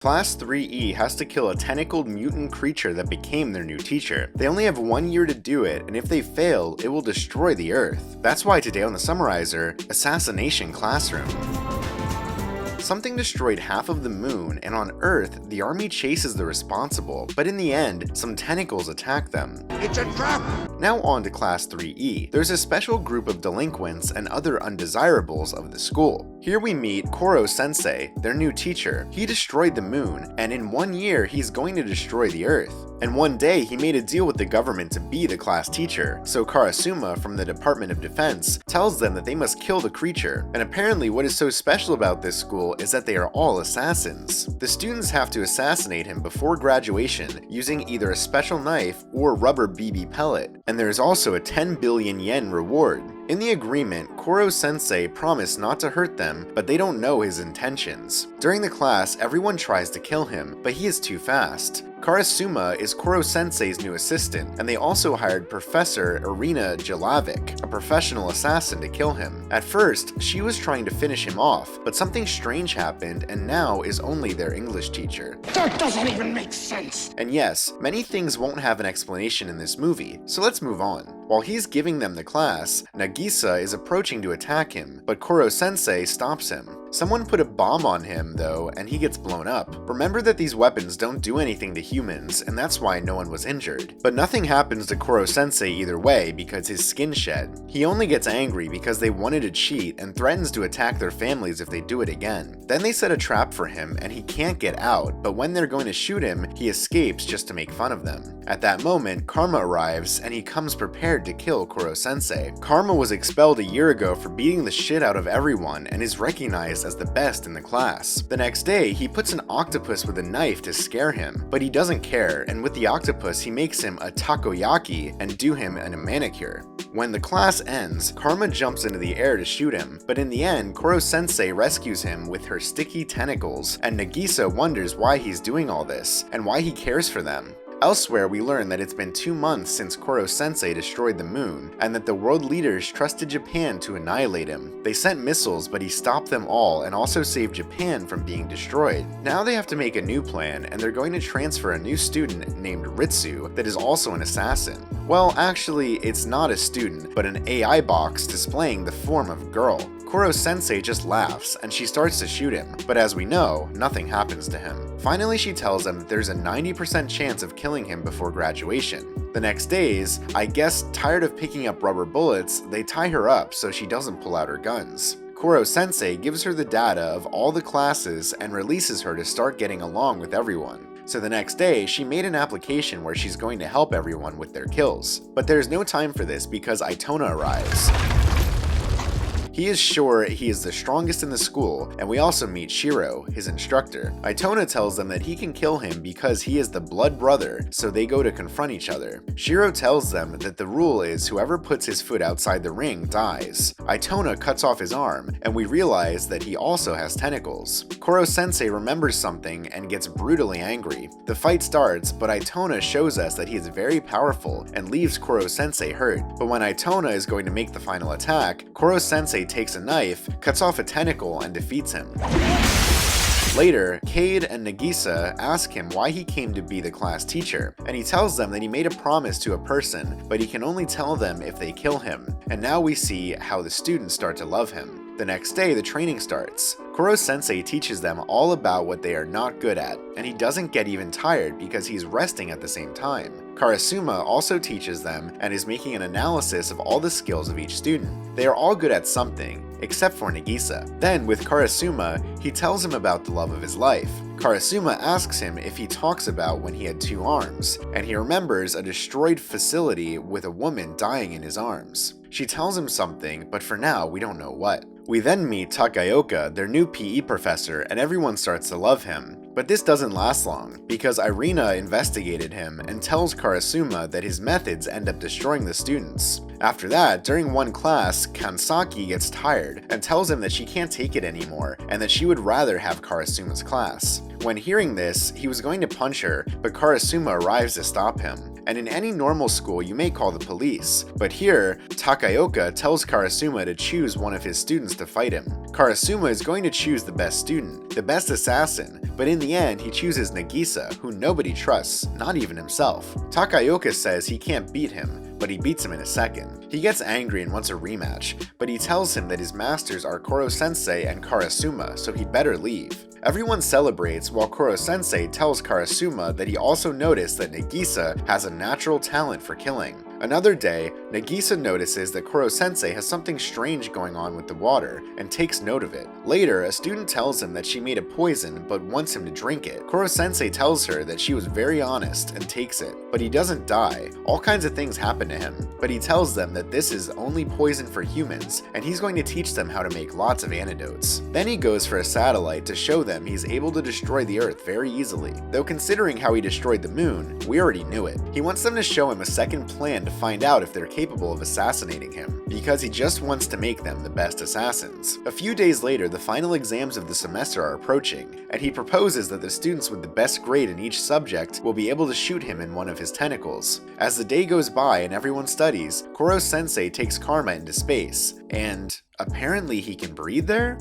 Class 3E has to kill a tentacled mutant creature that became their new teacher. They only have 1 year to do it, and if they fail, it will destroy the Earth. That's why today on the Summarizer, Assassination Classroom. Something destroyed half of the moon, and on Earth, the army chases the responsible, but in the end, some tentacles attack them. It's a trap! Now on to Class 3E. There's a special group of delinquents and other undesirables of the school. Here we meet Koro Sensei, their new teacher. He destroyed the moon, and in 1 year, he's going to destroy the Earth. And one day, he made a deal with the government to be the class teacher, so Karasuma from the Department of Defense tells them that they must kill the creature. And apparently what is so special about this school is that they are all assassins. The students have to assassinate him before graduation using either a special knife or rubber BB pellet, and there is also a 10 billion yen reward. In the agreement, Koro Sensei promised not to hurt them, but they don't know his intentions. During the class, everyone tries to kill him, but he is too fast. Karasuma is Koro Sensei's new assistant, and they also hired Professor Irina Jelavic, a professional assassin, to kill him. At first, she was trying to finish him off, but something strange happened and now is only their English teacher. That doesn't even make sense! And yes, many things won't have an explanation in this movie, so let's move on. While he's giving them the class, Nagisa is approaching to attack him, but Koro Sensei stops him. Someone put a bomb on him though, and he gets blown up. Remember that these weapons don't do anything to humans, and that's why no one was injured. But nothing happens to Koro Sensei either way because his skin shed. He only gets angry because they wanted to cheat and threatens to attack their families if they do it again. Then they set a trap for him and he can't get out, but when they're going to shoot him, he escapes just to make fun of them. At that moment, Karma arrives and he comes prepared to kill Koro Sensei. Karma was expelled a year ago for beating the shit out of everyone and is recognized as the best in the class. The next day, he puts an octopus with a knife to scare him, but he doesn't care, and with the octopus he makes him a takoyaki and do him a manicure. When the class ends, Karma jumps into the air to shoot him, but in the end, Koro Sensei rescues him with her sticky tentacles, and Nagisa wonders why he's doing all this, and why he cares for them. Elsewhere, we learn that it's been 2 months since Koro Sensei destroyed the moon, and that the world leaders trusted Japan to annihilate him. They sent missiles, but he stopped them all and also saved Japan from being destroyed. Now they have to make a new plan, and they're going to transfer a new student named Ritsu that is also an assassin. Well, actually, it's not a student, but an AI box displaying the form of girl. Koro Sensei just laughs, and she starts to shoot him, but as we know, nothing happens to him. Finally, she tells him that there's a 90% chance of killing him before graduation. The next days, I guess tired of picking up rubber bullets, they tie her up so she doesn't pull out her guns. Koro Sensei gives her the data of all the classes and releases her to start getting along with everyone. So the next day, she made an application where she's going to help everyone with their kills. But there's no time for this because Itona arrives. He is sure he is the strongest in the school, and we also meet Shiro, his instructor. Itona tells them that he can kill him because he is the blood brother, so they go to confront each other. Shiro tells them that the rule is whoever puts his foot outside the ring dies. Itona cuts off his arm, and we realize that he also has tentacles. Koro Sensei remembers something and gets brutally angry. The fight starts, but Itona shows us that he is very powerful and leaves Koro Sensei hurt. But when Itona is going to make the final attack, Koro Sensei takes a knife, cuts off a tentacle, and defeats him. Later, Cade and Nagisa ask him why he came to be the class teacher, and he tells them that he made a promise to a person, but he can only tell them if they kill him, and now we see how the students start to love him. The next day, the training starts. Koro Sensei teaches them all about what they are not good at, and he doesn't get even tired because he's resting at the same time. Karasuma also teaches them and is making an analysis of all the skills of each student. They are all good at something, except for Nagisa. Then, with Karasuma, he tells him about the love of his life. Karasuma asks him if he talks about when he had 2 arms, and he remembers a destroyed facility with a woman dying in his arms. She tells him something, but for now, we don't know what. We then meet Takaoka, their new PE professor, and everyone starts to love him. But this doesn't last long, because Irina investigated him and tells Karasuma that his methods end up destroying the students. After that, during one class, Kansaki gets tired and tells him that she can't take it anymore and that she would rather have Karasuma's class. When hearing this, he was going to punch her, but Karasuma arrives to stop him. And in any normal school, you may call the police, but here, Takaoka tells Karasuma to choose one of his students to fight him. Karasuma is going to choose the best student, the best assassin, but in the end he chooses Nagisa, who nobody trusts, not even himself. Takaoka says he can't beat him, but he beats him in a second. He gets angry and wants a rematch, but he tells him that his masters are Koro-sensei and Karasuma, so he'd better leave. Everyone celebrates while Koro-sensei tells Karasuma that he also noticed that Nagisa has a natural talent for killing. Another day, Nagisa notices that Koro-sensei has something strange going on with the water and takes note of it. Later, a student tells him that she made a poison but wants him to drink it. Koro-sensei tells her that she was very honest and takes it, but he doesn't die. All kinds of things happen to him, but he tells them that this is only poison for humans and he's going to teach them how to make lots of antidotes. Then he goes for a satellite to show them he's able to destroy the Earth very easily. Though considering how he destroyed the moon, we already knew it. He wants them to show him a second plan to find out if they're capable of assassinating him, because he just wants to make them the best assassins. A few days later, the final exams of the semester are approaching, and he proposes that the students with the best grade in each subject will be able to shoot him in one of his tentacles. As the day goes by and everyone studies, Koro-sensei takes Karma into space, and apparently he can breathe there?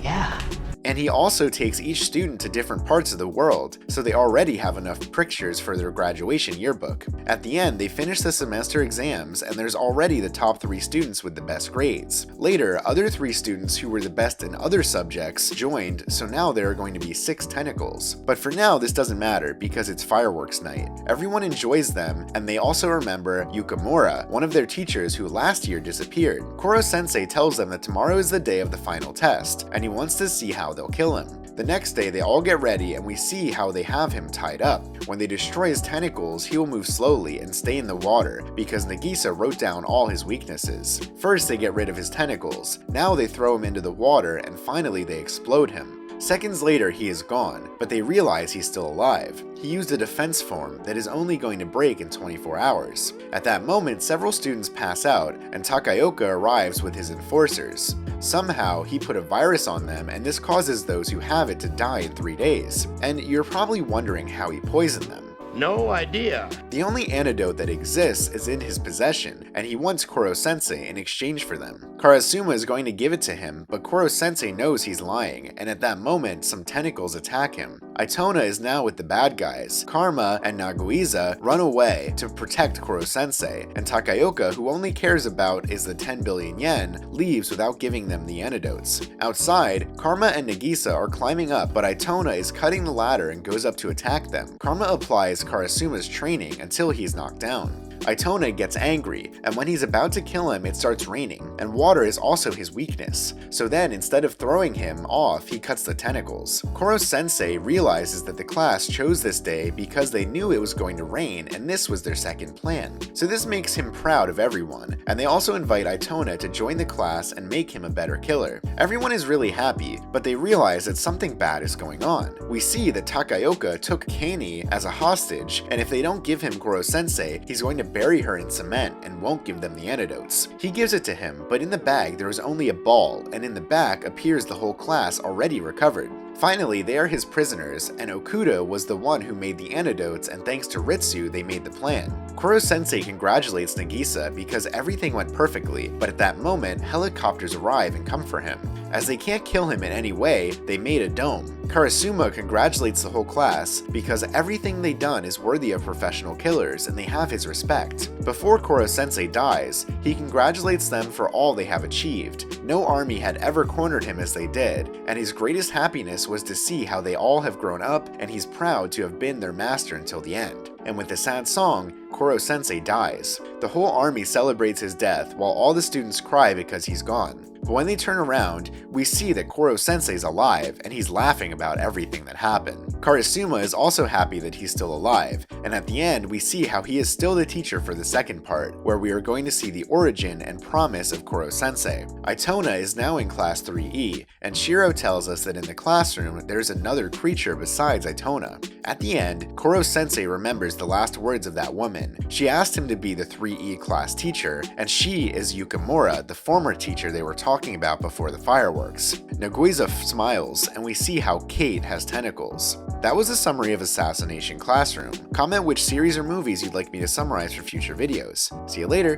Yeah. And he also takes each student to different parts of the world, so they already have enough pictures for their graduation yearbook. At the end, they finish the semester exams, and there's already the top 3 students with the best grades. Later, other 3 students who were the best in other subjects joined, so now there are going to be 6 tentacles. But for now, this doesn't matter because it's fireworks night. Everyone enjoys them, and they also remember Yukimura, one of their teachers who last year disappeared. Koro-sensei tells them that tomorrow is the day of the final test, and he wants to see how they'll kill him. The next day, they all get ready and we see how they have him tied up. When they destroy his tentacles, he will move slowly and stay in the water because Nagisa wrote down all his weaknesses. First, they get rid of his tentacles. Now they throw him into the water and finally they explode him. Seconds later, he is gone, but they realize he's still alive. He used a defense form that is only going to break in 24 hours. At that moment, several students pass out, and Takaoka arrives with his enforcers. Somehow, he put a virus on them, and this causes those who have it to die in 3 days. And you're probably wondering how he poisoned them. No idea. The only antidote that exists is in his possession, and he wants Koro-sensei in exchange for them. Karasuma is going to give it to him, but Koro-sensei knows he's lying, and at that moment, some tentacles attack him. Itona is now with the bad guys. Karma and Naguiza run away to protect Koro-sensei, and Takaoka, who only cares about is the 10 billion yen, leaves without giving them the antidotes. Outside, Karma and Nagisa are climbing up, but Itona is cutting the ladder and goes up to attack them. Karma applies Karasuma's training until he's knocked down. Itona gets angry, and when he's about to kill him, it starts raining, and water is also his weakness. So then, instead of throwing him off, he cuts the tentacles. Koro-sensei realizes that the class chose this day because they knew it was going to rain, and this was their second plan. So this makes him proud of everyone, and they also invite Itona to join the class and make him a better killer. Everyone is really happy, but they realize that something bad is going on. We see that Takaoka took Kani as a hostage, and if they don't give him Koro-sensei, he's going to bury her in cement and won't give them the antidotes. He gives it to him, but in the bag there is only a ball, and in the back appears the whole class already recovered. Finally, they are his prisoners, and Okuda was the one who made the antidotes, and thanks to Ritsu, they made the plan. Koro-sensei congratulates Nagisa because everything went perfectly, but at that moment, helicopters arrive and come for him. As they can't kill him in any way, they made a dome. Karasuma congratulates the whole class because everything they've done is worthy of professional killers and they have his respect. Before Koro-sensei dies, he congratulates them for all they have achieved. No army had ever cornered him as they did, and his greatest happiness was to see how they all have grown up, and he's proud to have been their master until the end. And with the sad song, Koro-sensei dies. The whole army celebrates his death while all the students cry because he's gone. But when they turn around, we see that Koro-sensei's alive and he's laughing about everything that happened. Karasuma is also happy that he's still alive, and at the end we see how he is still the teacher for the second part, where we are going to see the origin and promise of Koro-sensei. Itona is now in class 3E, and Shiro tells us that in the classroom there's another creature besides Itona. At the end, Koro-sensei remembers the last words of that woman. She asked him to be the 3E class teacher, and she is Yukimura, the former teacher they were talking about before the fireworks. Naguiza smiles, and we see how Kate has tentacles. That was a summary of Assassination Classroom. Comment which series or movies you'd like me to summarize for future videos. See you later!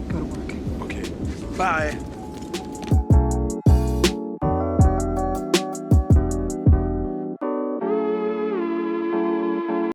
Go to work. Okay. Bye.